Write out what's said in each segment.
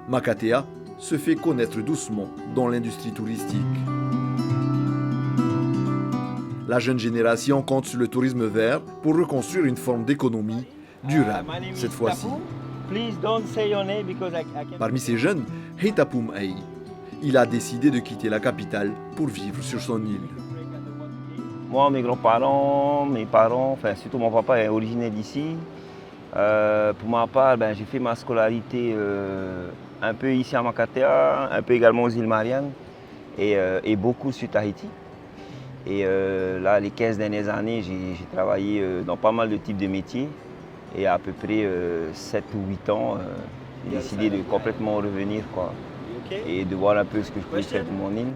Makatea se fait connaître doucement dans l'industrie touristique. La jeune génération compte sur le tourisme vert pour reconstruire une forme d'économie durable cette fois-ci. Parmi ces jeunes, Heitapum Ai. Il a décidé de quitter la capitale pour vivre sur son île. Moi, mes grands-parents, mes parents, enfin surtout mon papa est originaire d'ici. Pour ma part, j'ai fait ma scolarité un peu ici à Makatea, un peu également aux îles Mariannes et beaucoup sur Tahiti. Et là, les 15 dernières années, j'ai travaillé dans pas mal de types de métiers. Et à peu près 7 ou 8 ans, j'ai décidé de complètement revenir et de voir un peu ce que je pouvais faire pour mon île.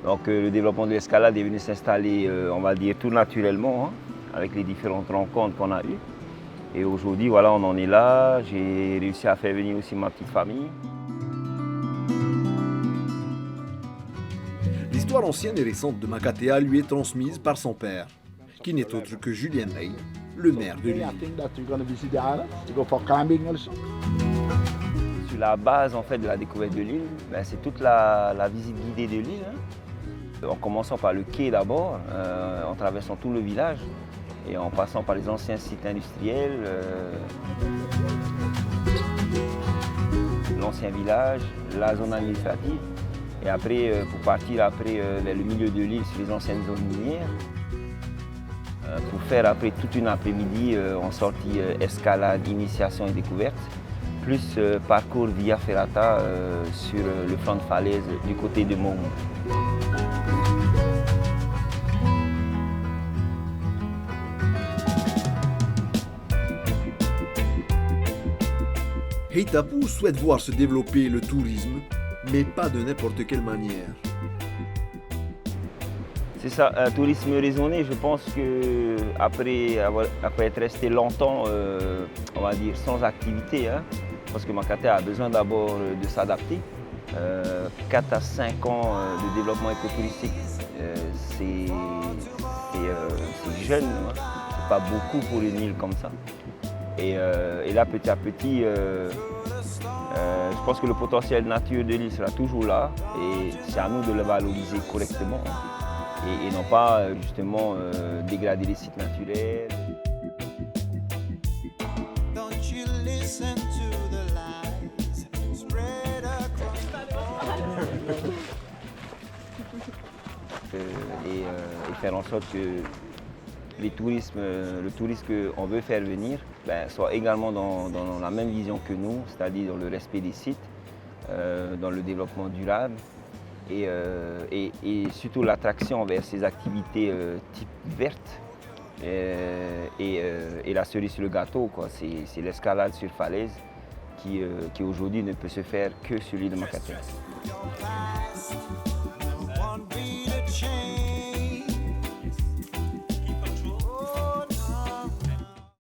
Donc le développement de l'escalade est venu s'installer, on va dire, tout naturellement, avec les différentes rencontres qu'on a eues. Et aujourd'hui, voilà, on en est là. J'ai réussi à faire venir aussi ma petite famille. L'histoire ancienne et récente de Makatea lui est transmise par son père, qui n'est autre que Julien Ai, le maire de l'île. Sur la base en fait, de la découverte de l'île, c'est toute la visite guidée de l'île. En commençant par le quai d'abord, en traversant tout le village et en passant par les anciens sites industriels, l'ancien village, la zone administrative. Et après, pour partir vers le milieu de l'île sur les anciennes zones minières, pour faire après toute une après-midi en sortie escalade, initiation et découverte, plus parcours via ferrata sur le flanc de falaise du côté de Momo. Heitapum souhaite voir se développer le tourisme, mais pas de n'importe quelle manière. C'est ça, un tourisme raisonné, je pense qu'après être resté longtemps, on va dire, sans activité, parce que Makatea a besoin d'abord de s'adapter. 4 à 5 ans de développement écotouristique, c'est jeune, c'est pas beaucoup pour une île comme ça. Et là, petit à petit, je pense que le potentiel nature de l'île sera toujours là et c'est à nous de le valoriser correctement et non pas justement dégrader les sites naturels. Et faire en sorte que le tourisme qu'on veut faire venir soit également dans la même vision que nous, c'est-à-dire dans le respect des sites, dans le développement durable et surtout l'attraction vers ces activités type vertes. Et la cerise sur le gâteau, c'est l'escalade sur falaise qui aujourd'hui ne peut se faire que sur l'île de Makatea.